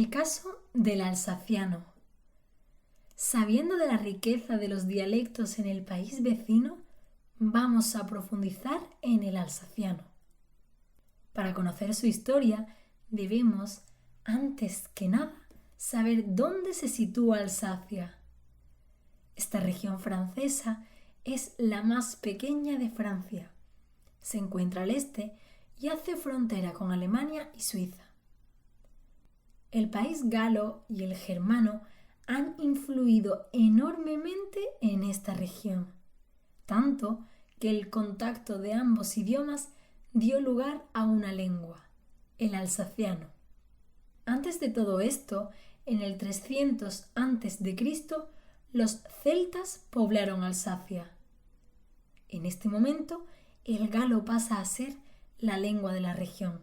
El caso del alsaciano. Sabiendo de la riqueza de los dialectos en el país vecino, vamos a profundizar en el alsaciano. Para conocer su historia, debemos, antes que nada, saber dónde se sitúa Alsacia. Esta región francesa es la más pequeña de Francia. Se encuentra al este y hace frontera con Alemania y Suiza. El país galo y el germano han influido enormemente en esta región, tanto que el contacto de ambos idiomas dio lugar a una lengua, el alsaciano. Antes de todo esto, en el 300 a.C., los celtas poblaron Alsacia. En este momento, el galo pasa a ser la lengua de la región.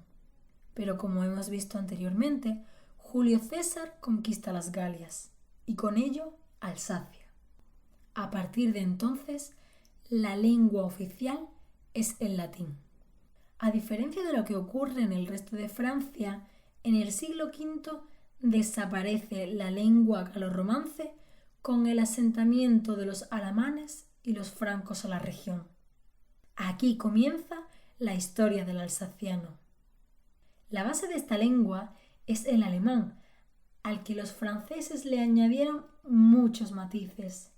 Pero como hemos visto anteriormente, Julio César conquista las Galias y con ello Alsacia. A partir de entonces, la lengua oficial es el latín. A diferencia de lo que ocurre en el resto de Francia, en el siglo V desaparece la lengua galorromance con el asentamiento de los alamanes y los francos a la región. Aquí comienza la historia del alsaciano. La base de esta lengua es el alemán, al que los franceses le añadieron muchos matices.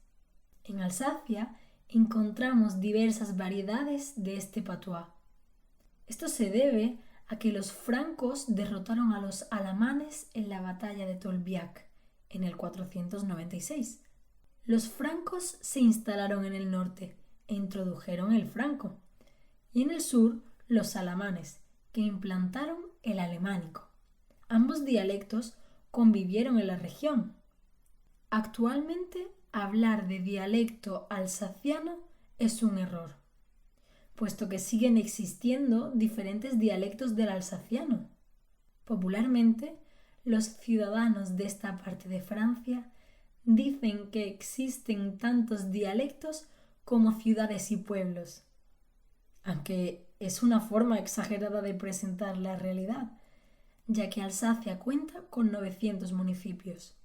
En Alsacia encontramos diversas variedades de este patuá. Esto se debe a que los francos derrotaron a los alamanes en la batalla de Tolbiac en el 496. Los francos se instalaron en el norte e introdujeron el franco, y en el sur los alamanes, que implantaron el alemánico. Ambos dialectos convivieron en la región. Actualmente, hablar de dialecto alsaciano es un error, puesto que siguen existiendo diferentes dialectos del alsaciano. Popularmente, los ciudadanos de esta parte de Francia dicen que existen tantos dialectos como ciudades y pueblos, aunque es una forma exagerada de presentar la realidad, ya que Alsacia cuenta con 900 municipios.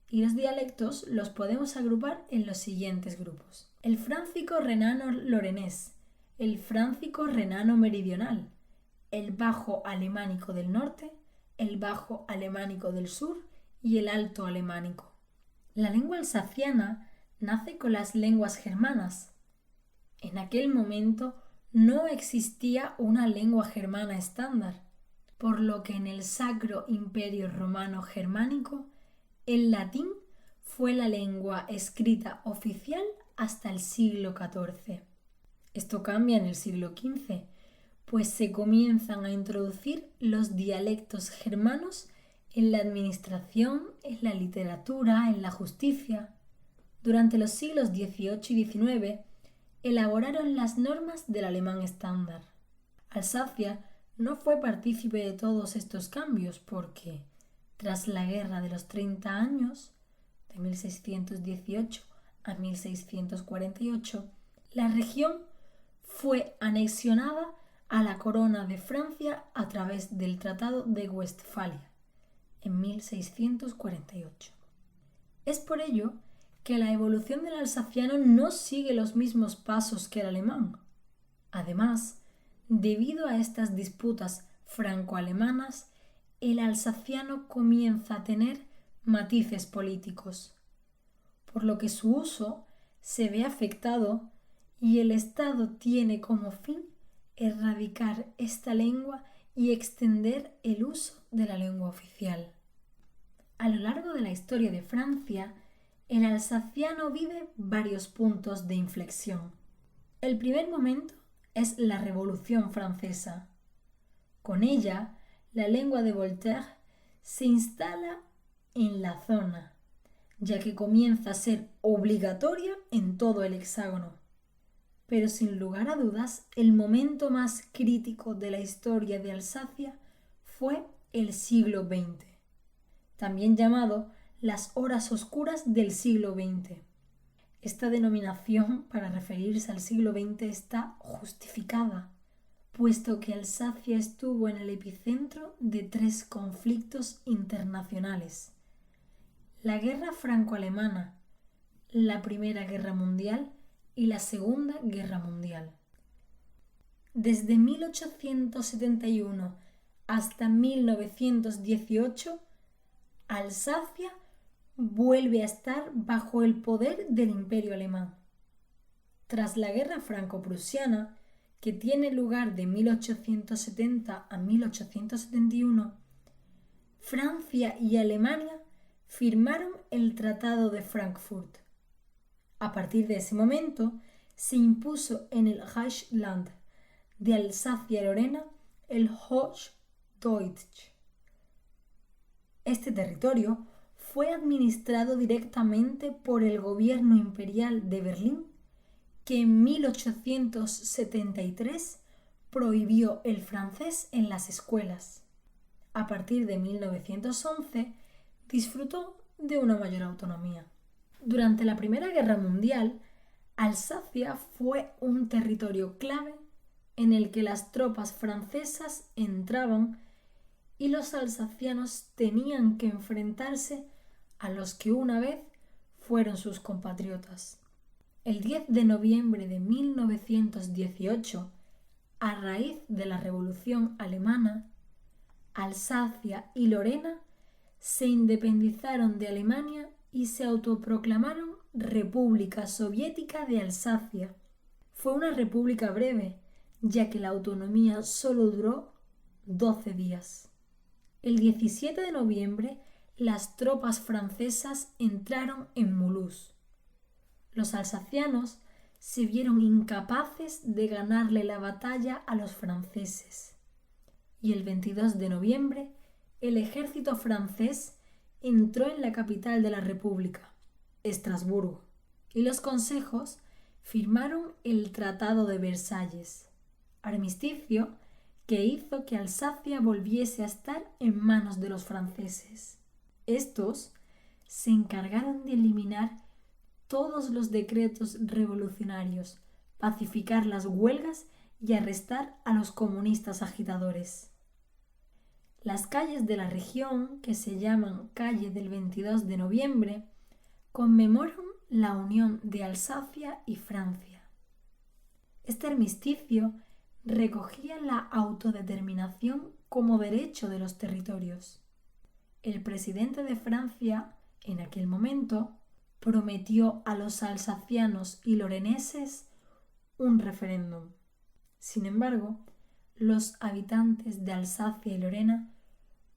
Y los dialectos los podemos agrupar en los siguientes grupos: el fráncico renano-lorenés, el fráncico renano-meridional, el bajo alemánico del norte, el bajo alemánico del sur y el alto alemánico. La lengua alsaciana nace con las lenguas germanas. En aquel momento no existía una lengua germana estándar, por lo que en el Sacro Imperio Romano Germánico el latín fue la lengua escrita oficial hasta el siglo XIV. Esto cambia en el siglo XV, pues se comienzan a introducir los dialectos germanos en la administración, en la literatura, en la justicia. Durante los siglos XVIII y XIX elaboraron las normas del alemán estándar. Alsacia no fue partícipe de todos estos cambios porque, tras la Guerra de los 30 años, de 1618 a 1648, la región fue anexionada a la corona de Francia a través del Tratado de Westfalia en 1648. Es por ello que la evolución del alsaciano no sigue los mismos pasos que el alemán. Además, debido a estas disputas franco-alemanas, el alsaciano comienza a tener matices políticos, por lo que su uso se ve afectado y el Estado tiene como fin erradicar esta lengua y extender el uso de la lengua oficial. A lo largo de la historia de Francia, el alsaciano vive varios puntos de inflexión. El primer momento es la Revolución Francesa. Con ella, la lengua de Voltaire se instala en la zona, ya que comienza a ser obligatoria en todo el hexágono. Pero sin lugar a dudas, el momento más crítico de la historia de Alsacia fue el siglo XX, también llamado las horas oscuras del siglo XX. Esta denominación para referirse al siglo XX está justificada, puesto que Alsacia estuvo en el epicentro de 3 conflictos internacionales: la Guerra Franco-Alemana, la Primera Guerra Mundial y la Segunda Guerra Mundial. Desde 1871 hasta 1918, Alsacia vuelve a estar bajo el poder del Imperio Alemán. Tras la Guerra Franco-Prusiana, que tiene lugar de 1870 a 1871, Francia y Alemania firmaron el Tratado de Frankfurt. A partir de ese momento, se impuso en el Reichsland de Alsacia-Lorena el Hochdeutsch. Este territorio fue administrado directamente por el gobierno imperial de Berlín, que en 1873 prohibió el francés en las escuelas. A partir de 1911 disfrutó de una mayor autonomía. Durante la Primera Guerra Mundial, Alsacia fue un territorio clave en el que las tropas francesas entraban y los alsacianos tenían que enfrentarse a los que una vez fueron sus compatriotas. El 10 de noviembre de 1918, a raíz de la Revolución Alemana, Alsacia y Lorena se independizaron de Alemania y se autoproclamaron República Soviética de Alsacia. Fue una república breve, ya que la autonomía solo duró 12 días. El 17 de noviembre, las tropas francesas entraron en Mulhouse. Los alsacianos se vieron incapaces de ganarle la batalla a los franceses. Y el 22 de noviembre, el ejército francés entró en la capital de la República, Estrasburgo, y los consejos firmaron el Tratado de Versalles, armisticio que hizo que Alsacia volviese a estar en manos de los franceses. Estos se encargaron de eliminar todos los decretos revolucionarios, pacificar las huelgas y arrestar a los comunistas agitadores. Las calles de la región, que se llaman Calle del 22 de noviembre, conmemoran la unión de Alsacia y Francia. Este armisticio recogía la autodeterminación como derecho de los territorios. El presidente de Francia, en aquel momento, prometió a los alsacianos y loreneses un referéndum. Sin embargo, los habitantes de Alsacia y Lorena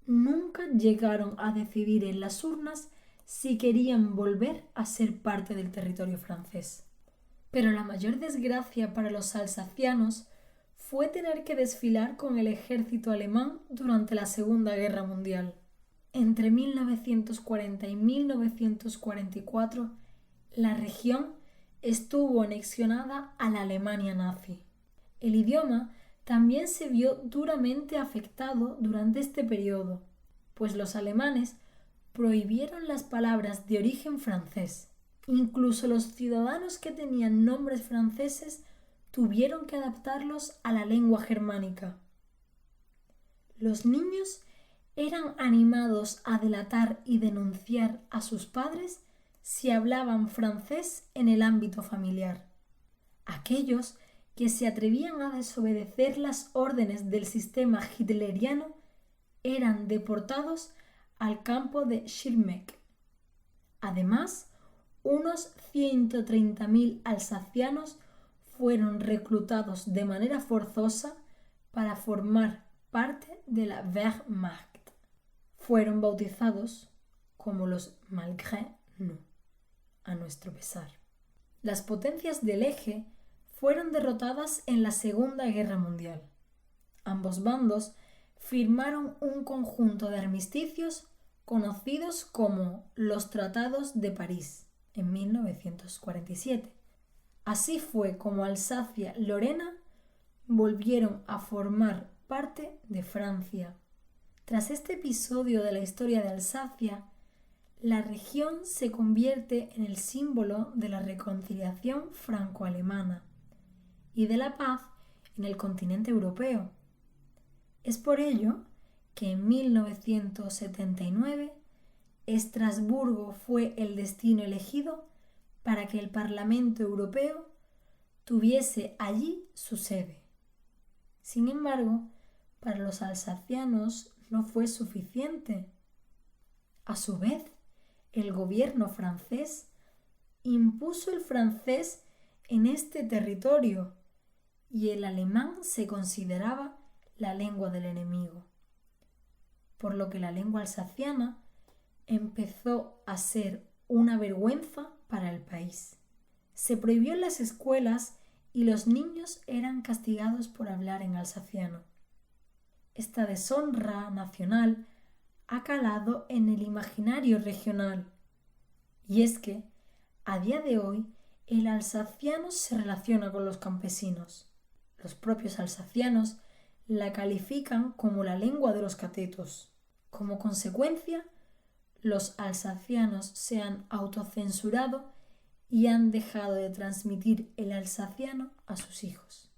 nunca llegaron a decidir en las urnas si querían volver a ser parte del territorio francés. Pero la mayor desgracia para los alsacianos fue tener que desfilar con el ejército alemán durante la Segunda Guerra Mundial. Entre 1940 y 1944, la región estuvo anexionada a la Alemania nazi. El idioma también se vio duramente afectado durante este periodo, pues los alemanes prohibieron las palabras de origen francés. Incluso los ciudadanos que tenían nombres franceses tuvieron que adaptarlos a la lengua germánica. Los niños eran animados a delatar y denunciar a sus padres si hablaban francés en el ámbito familiar. Aquellos que se atrevían a desobedecer las órdenes del sistema hitleriano eran deportados al campo de Schirmeck. Además, unos 130.000 alsacianos fueron reclutados de manera forzosa para formar parte de la Wehrmacht. Fueron bautizados como los Malgré nous, a nuestro pesar. Las potencias del Eje fueron derrotadas en la Segunda Guerra Mundial. Ambos bandos firmaron un conjunto de armisticios conocidos como los Tratados de París en 1947. Así fue como Alsacia-Lorena volvieron a formar parte de Francia. Tras este episodio de la historia de Alsacia, la región se convierte en el símbolo de la reconciliación franco-alemana y de la paz en el continente europeo. Es por ello que en 1979 Estrasburgo fue el destino elegido para que el Parlamento Europeo tuviese allí su sede. Sin embargo, para los alsacianos no fue suficiente. A su vez, el gobierno francés impuso el francés en este territorio y el alemán se consideraba la lengua del enemigo, por lo que la lengua alsaciana empezó a ser una vergüenza para el país. Se prohibió en las escuelas y los niños eran castigados por hablar en alsaciano. Esta deshonra nacional ha calado en el imaginario regional, y es que, a día de hoy, el alsaciano se relaciona con los campesinos. Los propios alsacianos la califican como la lengua de los catetos. Como consecuencia, los alsacianos se han autocensurado y han dejado de transmitir el alsaciano a sus hijos.